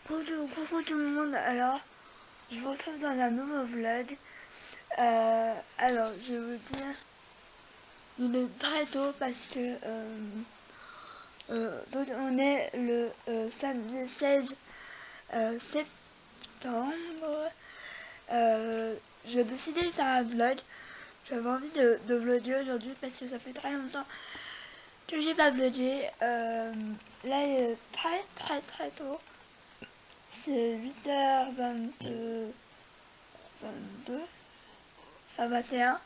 Coucou tout le monde, alors je vous retrouve dans un nouveau vlog. Alors je vais vous dire, il est très tôt parce que donc on est le samedi 16 septembre. J'ai décidé de faire un vlog. J'avais envie de vlogger aujourd'hui parce que ça fait très longtemps que j'ai pas vlogué. Là il est très tôt. C'est 8h22, enfin 21.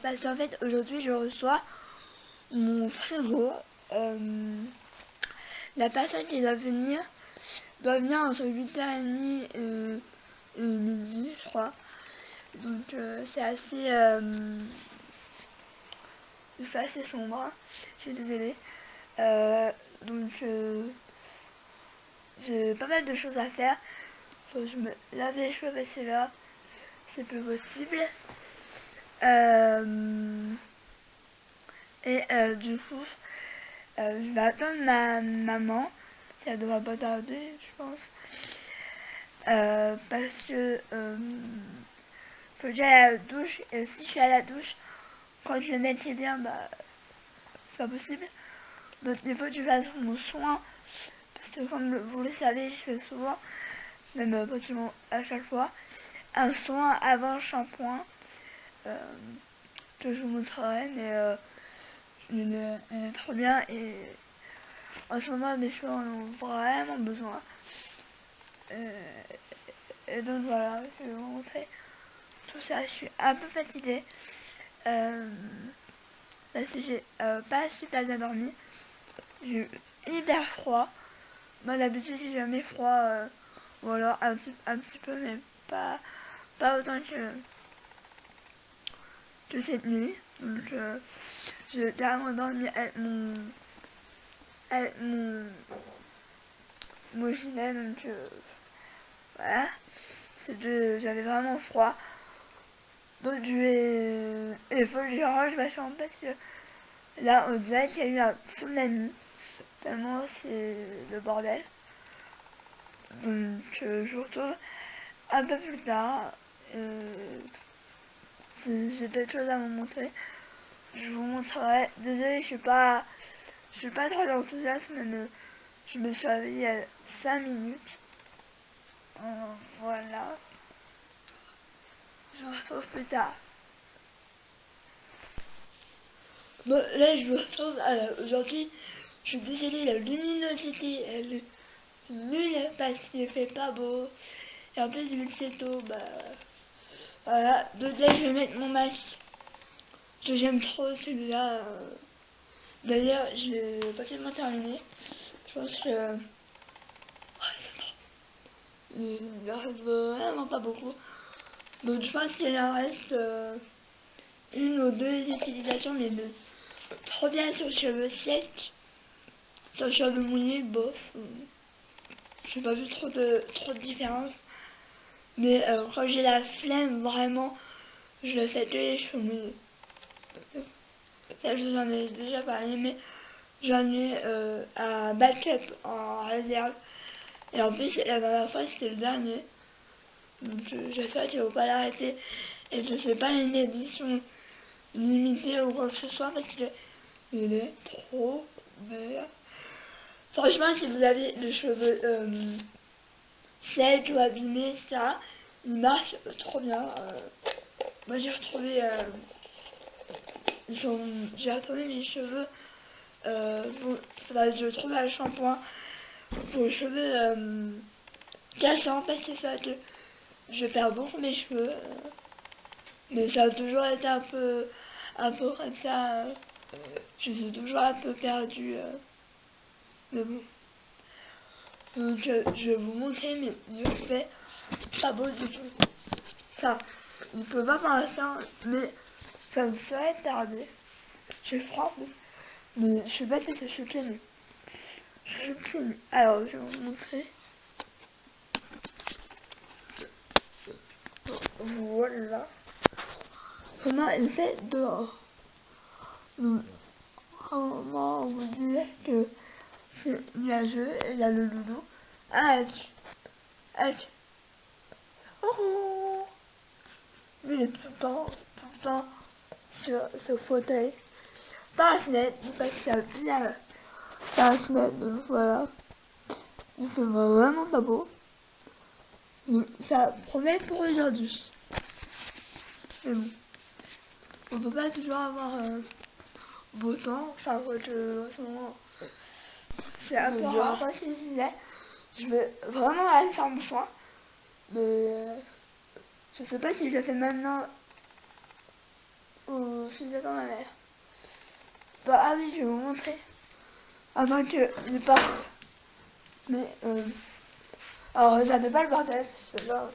Parce qu'en fait aujourd'hui je reçois mon frigo. La personne qui doit venir entre 8h30 et midi je crois. Donc c'est assez il fait assez sombre, hein. Je suis désolée. Donc j'ai pas mal de choses à faire. Faut que je me lave les cheveux parce que là c'est plus possible. Du coup je vais attendre ma maman, qui elle devra pas tarder je pense, parce que faut que j'aille à la douche, et si je suis à la douche quand le mec est bien, bah c'est pas possible. Donc il faut que je fasse mon soin, parce que comme vous le savez je fais souvent, même pratiquement à chaque fois, un soin avant le shampoing, que je vous montrerai, mais il est trop bien et en ce moment mes cheveux en ont vraiment besoin. Et donc voilà, je vais vous montrer tout ça. Je suis un peu fatiguée parce que j'ai pas super bien dormi. J'ai eu hyper froid. Moi d'habitude j'ai jamais froid, ou alors un petit peu, mais pas autant que cette nuit. Donc j'ai carrément dormi avec mon gilet, donc voilà. J'avais vraiment froid. Donc il faut que je range ma chambre parce que là on dirait qu'il y a eu un tsunami. Tellement c'est le bordel. Donc je vous retrouve un peu plus tard. Si j'ai d'autres choses à vous montrer, je vous montrerai. Désolée, je suis pas très enthousiaste, mais je me suis réveillée il y a 5 minutes. Voilà. Je vous retrouve plus tard. Bon, là je me retrouve aujourd'hui. Je suis désolée, la luminosité elle est nulle parce qu'il fait pas beau. Et en plus vu que c'est tôt, bah voilà. Donc là je vais mettre mon masque. Que j'aime trop celui-là. D'ailleurs, je l'ai pas tellement terminé. Je pense que il en reste vraiment pas beaucoup. Donc je pense qu'il en reste une ou deux utilisations, mais trop bien sur cheveux secs. Sur cheveux mouillés, bof. J'ai pas vu trop de différence. Mais quand j'ai la flemme, vraiment, je le fais que les cheveux mouillés. Ça, je vous en ai déjà parlé, mais j'en ai un backup en réserve. Et en plus, la dernière fois, c'était le dernier. Donc j'espère qu'ils ne vont pas l'arrêter. Et que c'est pas une édition limitée ou quoi que ce soit, parce que il est trop bien. Franchement, si vous avez les cheveux secs ou abîmés, etc., il marche trop bien. Moi, j'ai retrouvé mes cheveux. Bon, faudrait que je trouve un shampoing pour les cheveux cassants, parce que ça, je perds beaucoup mes cheveux. Mais ça a toujours été un peu comme ça. Je les ai toujours un peu perdus. Mais bon. Donc je vais vous montrer, mais il fait pas beau du tout. Enfin, il peut pas pour l'instant, mais ça ne serait tardé. J'ai froid, mais je suis bête parce que je suis pieds nus. Je suis pieds nus. Alors, je vais vous montrer. Voilà. Comment il fait dehors. Donc, comment vous dire que c'est nuageux et il y a le loulou. Arrête. Arrête. Oh. Lui, il est tout le temps sur ce fauteuil. Par la fenêtre, il passe sa vie par la fenêtre, donc voilà. Il fait vraiment pas beau. Donc, ça promet pour aujourd'hui. Mais bon, on peut pas toujours avoir beau temps. Enfin, en ce moment, c'est un peu rare. Comme je disais, je vais vraiment aller faire mon choix. Mais je sais pas si je le fais maintenant ou si j'attends ma mère. Bah, ah oui, je vais vous montrer. Avant qu'ils partent. Mais, alors regardez pas le bordel, parce que là,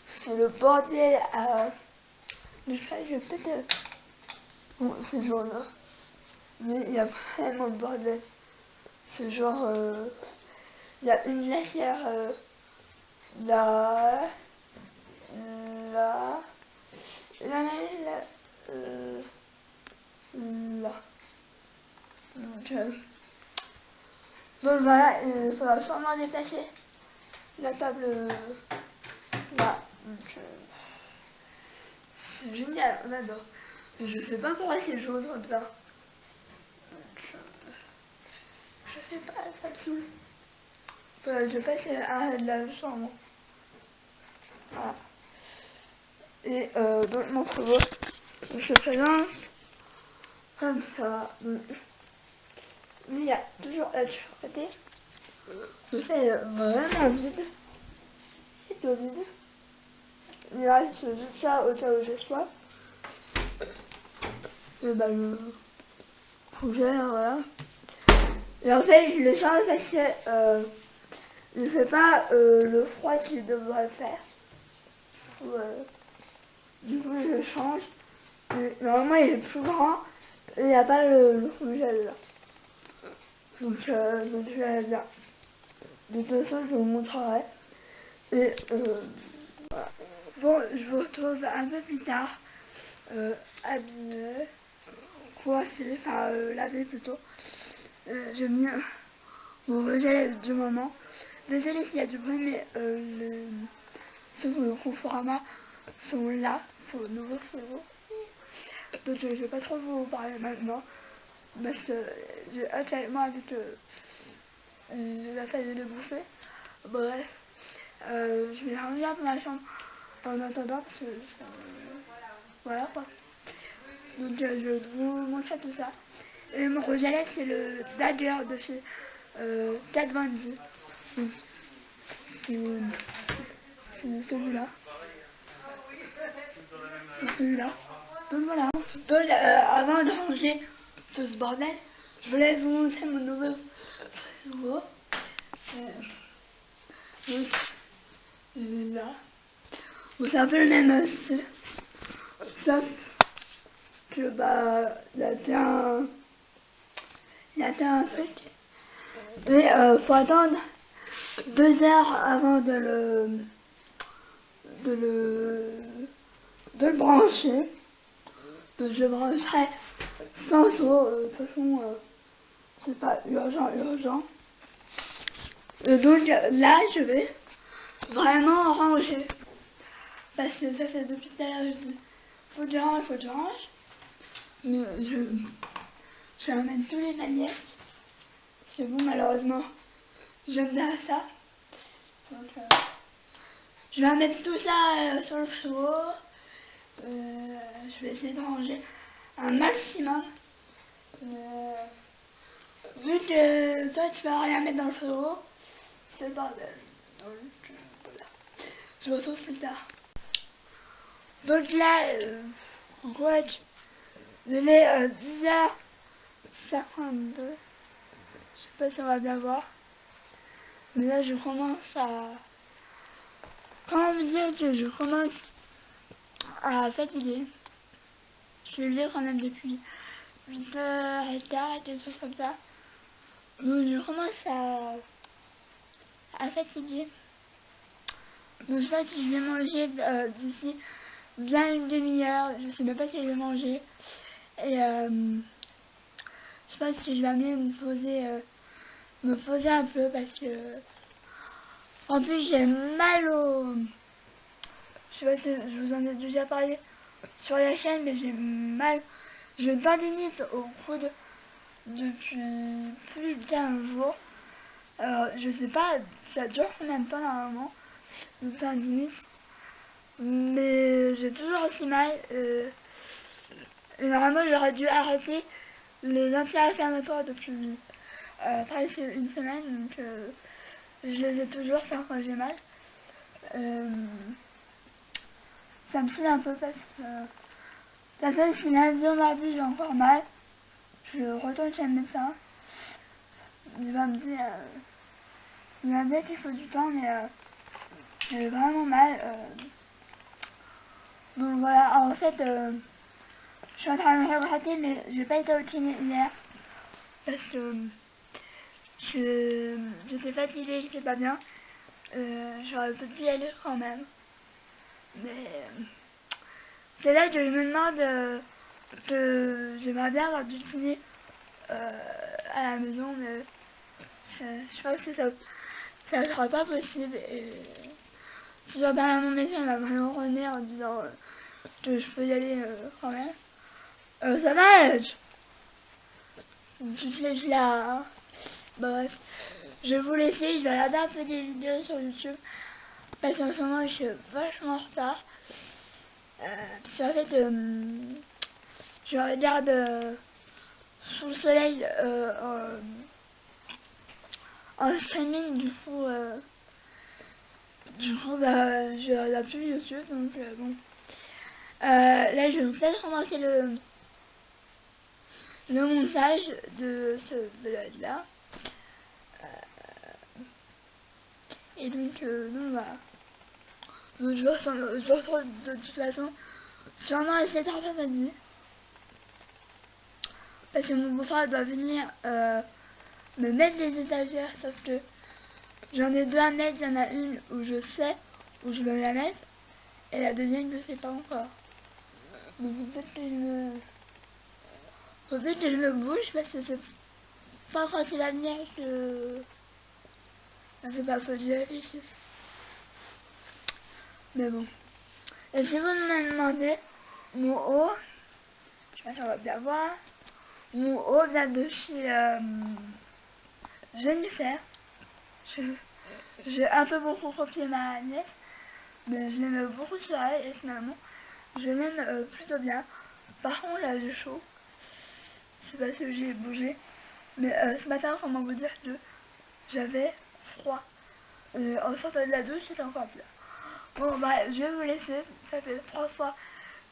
c'est le bordel à... Je vais peut-être... Bon, c'est jaune, hein. Mais il y a vraiment le bordel. C'est genre... Il y a une glacière là... Là... Là... Là. Donc voilà, il faudra sûrement déplacer la table là. Donc, c'est génial, on adore. Je sais pas pourquoi c'est jaune comme ça. Donc, je sais pas, ça me saoule. Faudrait que je fasse un de la chambre. Voilà. Et donc mon frigo, je présente comme ça. Donc, il y a toujours la côté. Je fais vraiment vide. C'est tout vide. Il reste juste ça au cas où j'ai soif. Et bah le fougère, voilà. Et en fait, je le change parce que il fait pas le froid qu'il devrait faire. Du coup, je le change. Et normalement, il est plus grand. Et il n'y a pas le fougère là. Donc je vais bien. De toute façon, je vous montrerai. Et voilà. Bon, je vous retrouve un peu plus tard. Habillée, coiffée, enfin lavée plutôt. J'ai mis mon rouge à lèvres du moment. Désolée s'il y a du bruit, mais ceux de Conforama sont là pour le nouveau frigo. Donc je vais pas trop vous parler maintenant parce que j'ai actuellement vu que il a failli les bouffer. Bref, je vais revenir dans ma chambre en attendant parce que voilà quoi. Donc je vais vous montrer tout ça. Et mon rouge à lèvres c'est le Dagger de chez Kat Von D. Donc c'est celui-là. C'est celui-là. Donc voilà. Donc avant de ranger tout ce bordel, je voulais vous montrer mon nouveau frigo. Donc il est là. Bon, c'est un peu le même style. Sauf que bah il y a un truc. Et faut attendre 2 heures avant de le brancher. Donc je le brancherai tantôt. De toute façon, c'est pas urgent. Et donc là, je vais vraiment ranger. Parce que ça fait depuis tout à l'heure, je dis, faut que je range. Mais je vais remettre tous les magnettes. Parce que bon, malheureusement, j'aime bien ça. Donc, je vais mettre tout ça sur le frigo. Je vais essayer de ranger un maximum. Mais vu que toi tu vas rien mettre dans le frigo, c'est le bordel. Donc voilà. Je vous retrouve plus tard. Donc là, en gros, il est 10h52. Je sais pas si on va bien voir. Mais là, je commence à... Comment me dire que je commence à fatiguer. Je suis levée quand même depuis 8h15, quelque chose comme ça. Donc je commence à fatiguer. Donc je sais pas si je vais manger d'ici bien une demi-heure. Je sais même pas si je vais manger. Et je sais pas si je vais amener me poser un peu parce que En plus, j'ai mal au... Je sais pas si je vous en ai déjà parlé sur la chaîne, mais j'ai mal... J'ai une tendinite au coude depuis plus d'1 jour. Alors, je sais pas, ça dure combien de temps normalement, une tendinite. Mais j'ai toujours aussi mal. Et normalement, j'aurais dû arrêter les anti-inflammatoires depuis presque une semaine. Donc, je les ai toujours fait quand j'ai mal. Ça me saoule un peu parce que... De toute façon, si lundi ou mardi j'ai encore mal, je retourne chez le médecin. Il va me dire... il va me dire qu'il faut du temps, mais j'ai vraiment mal. Donc voilà, en fait, je suis en train de regretter, mais j'ai pas été au kiné hier. Parce que j'étais fatiguée, j'étais pas bien. J'aurais peut-être dû y aller quand même. Mais c'est là que je me demande que j'aimerais bien avoir du kiné à la maison, mais je pense que ça sera pas possible. Et si je parle à mon médecin, il va vraiment revenir en disant que je peux y aller quand même. Ça va être toutes les là. Bref, je vais vous laisser, je vais regarder un peu des vidéos sur YouTube. Parce qu'en ce moment, je suis vachement en retard. Parce qu'en fait, je regarde sous le soleil en streaming, du coup bah, je regarde plus YouTube, donc bon. Là, je vais peut-être commencer le montage de ce vlog-là. Et donc voilà. Donc je vous retrouve de toute façon sûrement à 7h après-midi. Parce que mon beau-frère doit venir me mettre des étagères, sauf que j'en ai 2 à mettre, il y en a une où je sais où je vais la mettre, et la deuxième je sais pas encore. Donc peut-être que je me bouge parce que c'est pas quand il va venir que... Je sais pas, faut que j'y réfléchisse. Mais bon. Et si vous me demandez, mon haut, je sais pas si on va bien voir, mon haut vient de chez Jennifer. J'ai un peu beaucoup copié ma nièce, mais je l'aime beaucoup sur elle et finalement, je l'aime plutôt bien. Par contre, là, j'ai chaud. C'est parce que j'ai bougé. Mais ce matin, comment vous dire que j'avais froid. Et en sortant de la douche, c'était encore bien. Bon, bah, je vais vous laisser. Ça fait 3 fois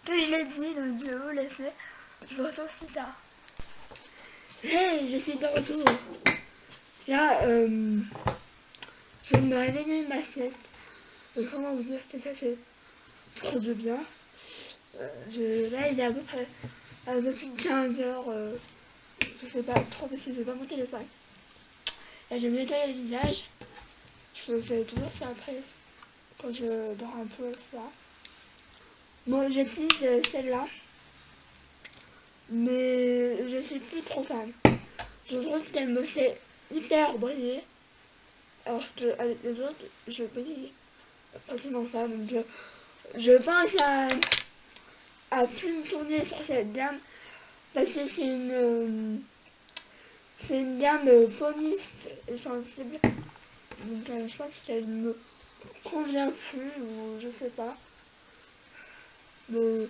que je l'ai dit, donc je vais vous laisser. Je vous retrouve plus tard. Hey, je suis de retour. Là, je viens de me réveiller de ma sieste. Et comment vous dire que ça fait trop de bien. Là, il est à peu près depuis 15 heures. Je sais pas trop parce que j'ai pas mon téléphone. Là, je me nettoie le visage. Je fais toujours ça après quand je dors un peu, etc. Bon, j'utilise celle-là. Mais je suis plus trop fan. Je trouve qu'elle me fait hyper briller. Alors qu'avec les autres, je brille facilement pas. Donc je pense à plus me tourner sur cette gamme. Parce que c'est une gamme pommiste et sensible. Donc je pense qu'elle ne me convient plus ou je sais pas. Mais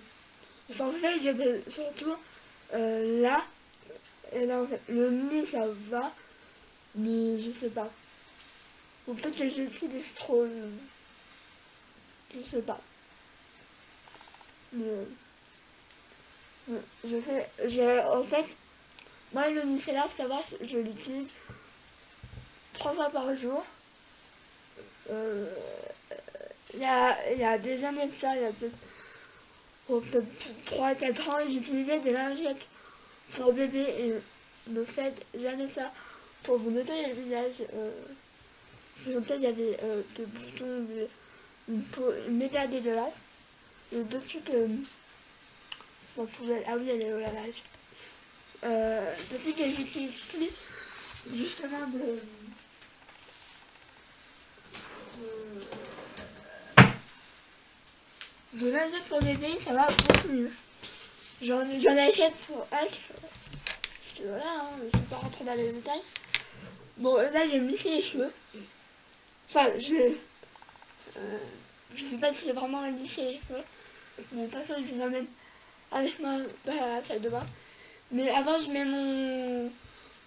en fait, je vais surtout là. Et là, en fait, le nez, ça va. Mais je sais pas. Ou peut-être que j'utilise trop. Je sais pas. Mais en fait, moi, le micellar, faut savoir, je l'utilise 3 fois par jour. Il y a des années de ça, il y a peut-être 3-4 ans, j'utilisais des lingettes pour bébé et ne faites jamais ça pour vous nettoyer le visage. Sinon peut-être il y avait des boutons, une peau méga dégueulasse. Et depuis que ma poubelle, ah oui elle est au lavage. Depuis que j'utilise plus justement de de lingettes pour bébé, ça va beaucoup mieux. J'en achète pour H. Voilà, hein, je ne vais pas rentrer dans les détails. Bon, là, j'ai lissé les cheveux. Enfin, je sais pas si j'ai vraiment lissé les cheveux. Mais de toute façon, je vous emmène avec moi dans la salle de bain. Mais avant, je mets mon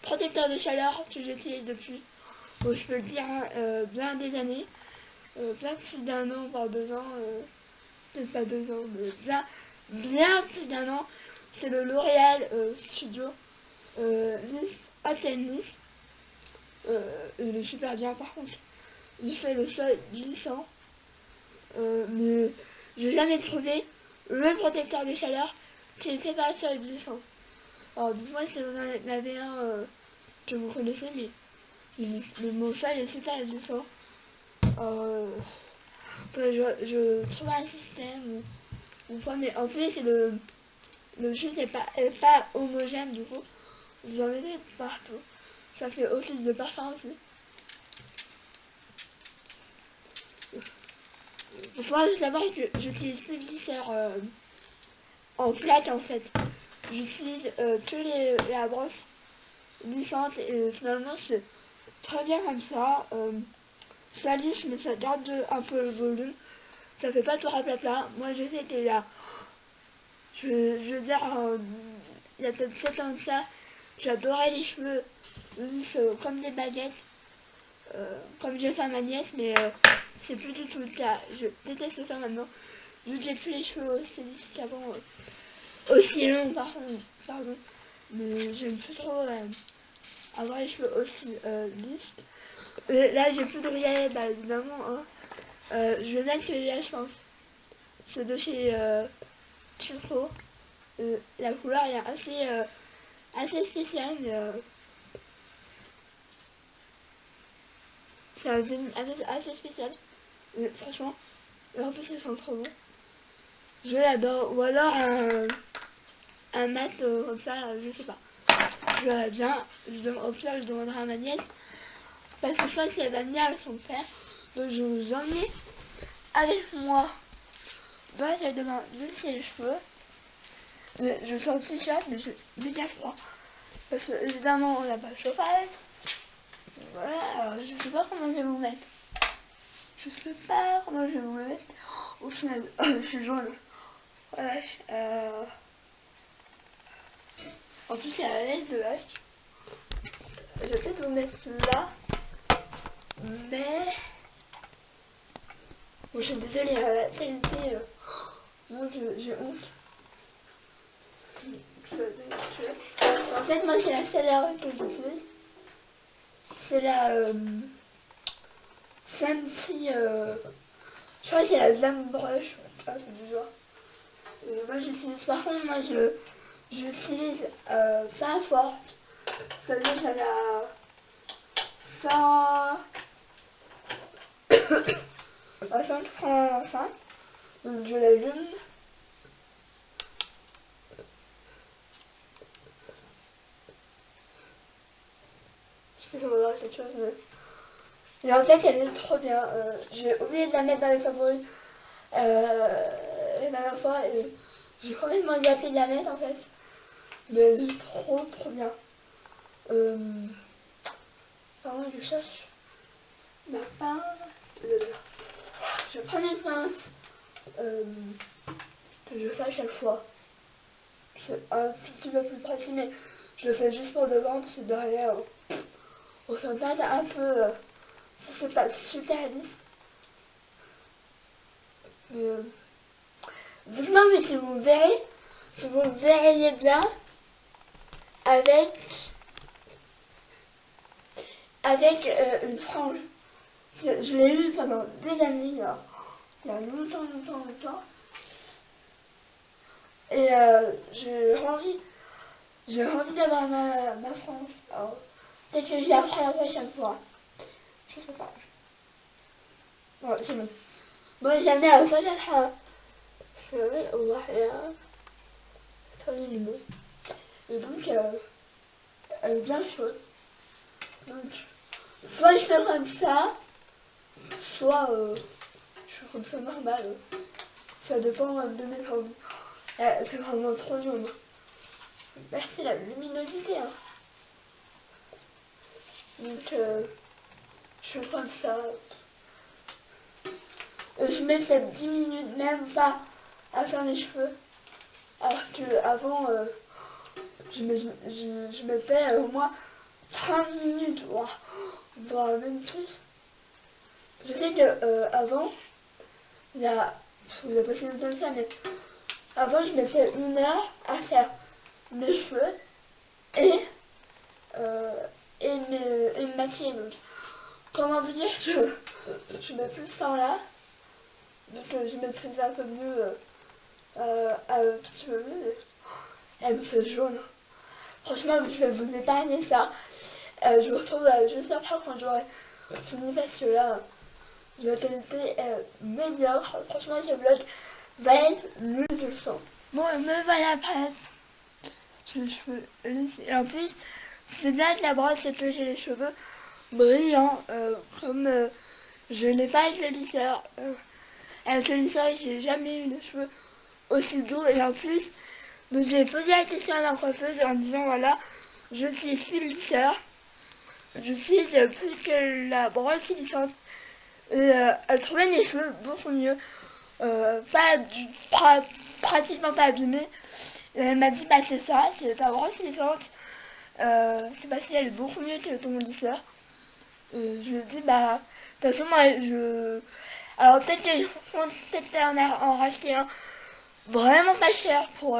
protecteur de chaleur que j'utilise depuis, bon, je peux le dire, hein, bien des années. Bien plus d'un an, voire 2 ans. Peut-être pas 2 ans, mais bien plus d'un an. C'est le L'Oréal Studio Mist Hot and Mist. Il est super bien par contre. Il fait le sol glissant. Mais j'ai jamais trouvé le protecteur de chaleur qui ne fait pas le sol glissant. Alors dites-moi si vous en avez un que vous connaissez, mais mon sol est super glissant. Je trouve un système ou pas, mais en plus le jus n'est pas homogène, du coup vous en mettez partout. Ça fait office de parfum aussi. Il faut savoir que j'utilise plus de glisseur en plaque en fait. J'utilise que la brosse glissante et finalement c'est très bien comme ça. Ça lisse mais ça garde un peu le volume. Ça fait pas tout raplapla. Moi je sais qu'il y a, je veux dire, il y a peut-être 7 ans de ça, j'adorais les cheveux lisses comme des baguettes. Comme j'ai fait à ma nièce, mais c'est plus du tout le cas. Je déteste ça maintenant. Vu que j'ai plus les cheveux aussi lisses qu'avant, aussi longs pardon. Mais j'aime plus trop avoir les cheveux aussi lisses. Et là j'ai plus de gruyère, bah évidemment. Hein. Je vais mettre celui-là je pense. C'est de chez Chico. La couleur est assez spéciale, mais c'est un jean assez spécial. Et franchement, et en plus ça sent trop bon. Je l'adore. Ou alors un mat comme ça, je sais pas. Je verrai bien. Au pire, je demanderai à ma nièce. Parce que je pense qu'elle va venir avec son père. Donc je vais vous emmener avec moi dans la salle de bain, je lisser les cheveux. Je suis en t-shirt, mais j'ai méga froid. Parce que évidemment, on n'a pas le chauffage. Voilà, alors je sais pas comment je vais vous mettre. Je sais pas comment je vais vous mettre. Au final, je suis jaune. Voilà. En plus, il y a la laisse de hache. Je vais peut-être vous mettre là. Mais. Bon, je suis désolée, la qualité. Mon Dieu, j'ai honte. En fait, moi, c'est la célère que j'utilise. C'est la Simply. Je crois que c'est la Glam Brush. Du genre. Et moi, j'utilise. Par contre, moi, j'utilise pas forte. C'est-à-dire que j'en ai 100. 135. Donc, je l'allume. Je sais pas si on va voir quelque chose, mais. Et en fait, elle est trop bien. J'ai oublié de la mettre dans les favoris la dernière fois et j'ai complètement zappé de la mettre en fait. Mais elle est trop bien. Pardon, je cherche ma pince. Je prends une pince que je fais à chaque fois. C'est un tout petit peu plus précis, mais je le fais juste pour devant parce que derrière, on s'entend un peu. Si c'est pas super lisse. Mais dites-moi mais si vous me verriez bien avec une frange. Je l'ai eu pendant des années, il y a longtemps. Et j'ai envie d'avoir ma frange. Alors, peut-être que je la ferai la prochaine fois. Je sais pas. Bon, c'est bon. Moi, j'aime bien ça, c'est très lumineux. Et donc, elle est bien chaude. Donc, soit je fais comme ça, soit je fais comme ça normal. Ça dépend de mes envies. C'est vraiment trop jaune. Merci la luminosité. Hein. Donc, je fais comme ça. Je mets peut-être 10 minutes, même pas, à faire les cheveux. Alors qu'avant, je mettais au moins 30 minutes, voire même plus. Je sais que avant, il y a pas si longtemps que ça, mais avant je mettais 1 heure à faire mes cheveux et me maquiller. Donc, comment vous dire que je mets plus de temps là, donc je maîtrise un peu mieux, un tout petit peu mieux, mais c'est jaune. Franchement, je vais vous épargner ça. Je vous retrouve juste après quand j'aurai fini parce que là, la qualité est médiocre. Franchement, ce vlog va être nul de sang. Bon, me voilà prête. J'ai les cheveux lisses. Et en plus, ce qui est bien avec la brosse, c'est que j'ai les cheveux brillants. Comme je n'ai pas avec le lisseur. Avec le lisseur, j'ai jamais eu les cheveux aussi doux. Et en plus, donc j'ai posé la question à la coiffeuse en disant voilà, j'utilise plus le lisseur. J'utilise plus que la brosse lissante. Et elle trouvait mes cheveux beaucoup mieux. Pratiquement pas abîmés. Et elle m'a dit bah c'est ça, c'est ta brosse lissante. C'est parce qu'elle est beaucoup mieux que ton lisseur. Et je lui ai dit bah de toute façon moi je. Alors peut-être que je compte peut-être en racheter un vraiment pas cher pour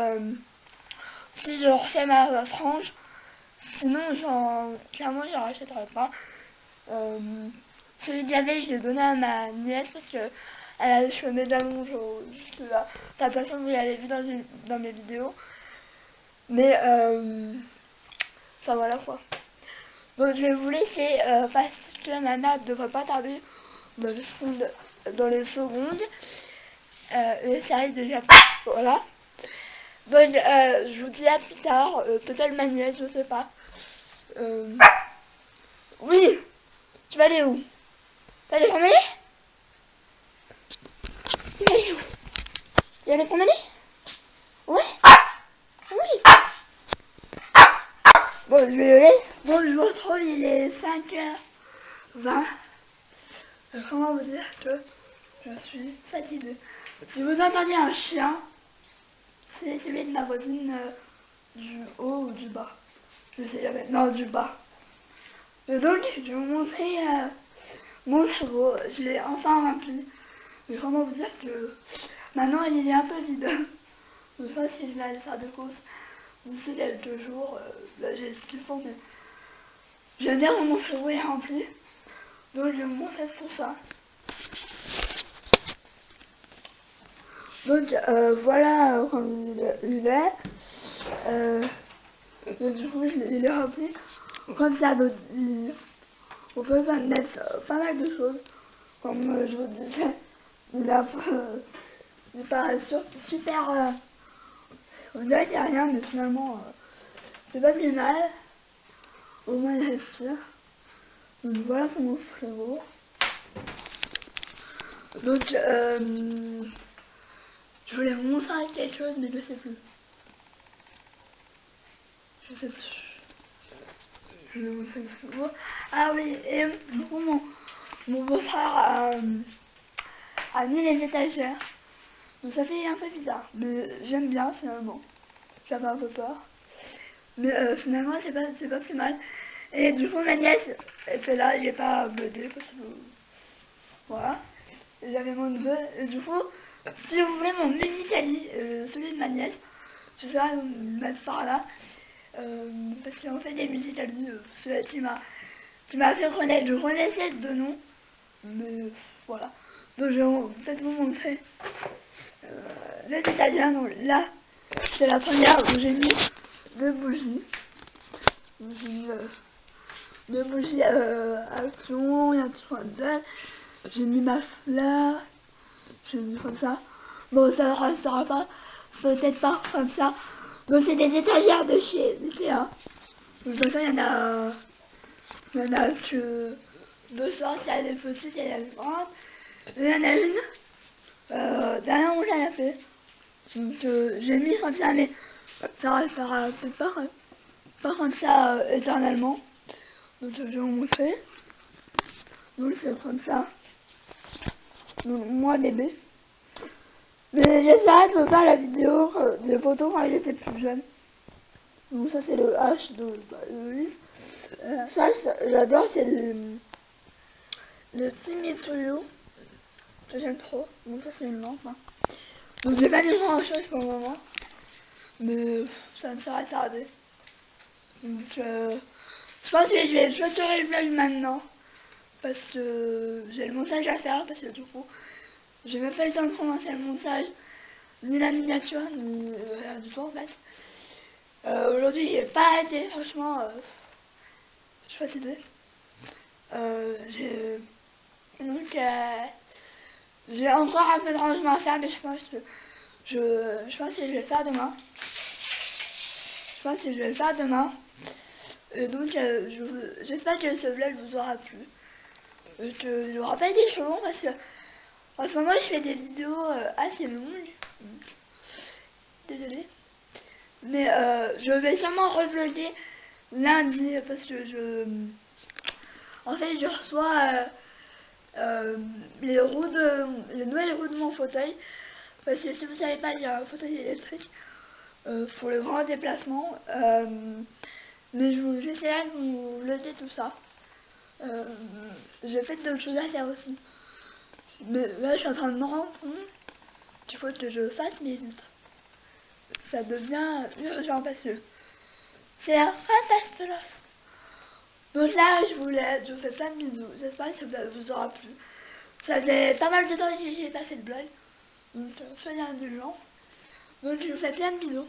si je refais ma frange. Sinon clairement j'en rachèterai pas. Celui que j'avais, je l'ai donné à ma nièce parce que elle a les cheveux médaillons juste là. Enfin, de toute façon, vous l'avez vu dans mes vidéos. Mais, enfin voilà quoi. Donc je vais vous laisser parce que ma mère ne devrait pas tarder dans les secondes. Et ça arrive déjà. Voilà. Donc je vous dis à plus tard. Peut-être ma nièce, je sais pas. Oui, tu vas aller où? Tu vas aller promener? Tu vas aller où? Tu vas aller promener? Ouais? Oui. Bon, je vais le laisser. Bon, je vous retrouve, il est 5h20. Comment vous dire que je suis fatiguée. Si vous entendez un chien, c'est celui de ma voisine du haut ou du bas. Je sais jamais. Non, du bas. Et donc, je vais vous montrer mon frigo. Je l'ai enfin rempli. Et comment vous dire que maintenant il est un peu vide. Je sais pas si je vais aller faire des courses d'ici quelques jours. Là j'ai ce qu'il faut, mais j'aime bien quand mon frigo est rempli. Donc je vais vous montrer tout ça. Donc voilà comme il est. Et du coup il est rempli. Comme ça, donc, on peut pas mettre pas mal de choses. Comme je vous disais, il paraît super. Vous dirait qu'il n'y a rien, mais finalement, c'est pas plus mal. Au moins, il respire. Donc voilà pour mon frigo. Donc, je voulais vous montrer quelque chose, mais je sais plus. Je sais plus. Je vais vous montrer le frigo. Ah oui, et du coup, mon beau-frère a mis les étagères. Donc ça fait un peu bizarre, mais j'aime bien finalement. J'avais un peu peur. Mais finalement, c'est pas plus mal. Et du coup, ma nièce était là, j'ai pas bugué parce que. Voilà. Et j'avais mon neveu. Et du coup, si vous voulez mon Musicali, celui de ma nièce, je sais pas le mettre par là. Parce qu'en fait, des Musicali, c'est qui m'a fait connaître. Je connaissais de nom. Mais voilà. Donc, je vais peut-être vous montrer les Italiens. Donc là, c'est la première où j'ai mis des bougies. J'ai mis des bougies action, il y a tout un d'elle. J'ai mis ma fleur. J'ai mis comme ça. Bon, ça ne restera pas. Peut-être pas comme ça. Donc c'est des étagères de chez Ikea. De toute façon, il y en a que deux sortes. Il y a les petites et les grandes. Et il y en a une Derrière mon canapé. Donc j'ai mis comme ça, mais ça restera peut-être pas comme ça éternellement. Donc je vais vous montrer. Donc c'est comme ça. Donc moi bébé. Mais j'essaie de faire la vidéo des photos quand j'étais plus jeune. Donc ça c'est le H de Louise. Ça j'adore, c'est le petit métro que j'aime trop. Donc ça c'est une lampe. Hein. Donc j'ai pas mis grand chose pour le moment. Mais ça ne sera tardé. Donc je pense que je vais clôturer le vlog maintenant. Parce que j'ai le montage à faire. Parce que du coup, j'ai même pas eu le temps de commencer le montage. Ni la miniature, ni rien du tout en fait. Aujourd'hui j'ai pas arrêté, franchement. Je suis fatiguée. Donc j'ai encore un peu de rangement à faire, mais je pense que je pense que je vais le faire demain. Et donc j'espère que ce vlog vous aura plu. Et qu'il n'aura pas été trop long parce que en ce moment je fais des vidéos assez longues. Désolée. Mais je vais sûrement revlogger lundi parce que en fait je reçois les nouvelles roues de mon fauteuil. Parce que si vous savez pas, j'ai un fauteuil électrique pour le grand déplacement. Mais j'essaierai de vous vlogger tout ça. J'ai peut-être d'autres choses à faire aussi. Mais là, je suis en train de me rendre compte qu'il faut que je fasse mes vitres. Ça devient urgent parce que c'est la catastrophe. Donc là, je vous fais plein de bisous. J'espère que ça vous aura plu. Ça faisait pas mal de temps que j'ai pas fait de vlog. Donc soyez indulgents. Donc je vous fais plein de bisous.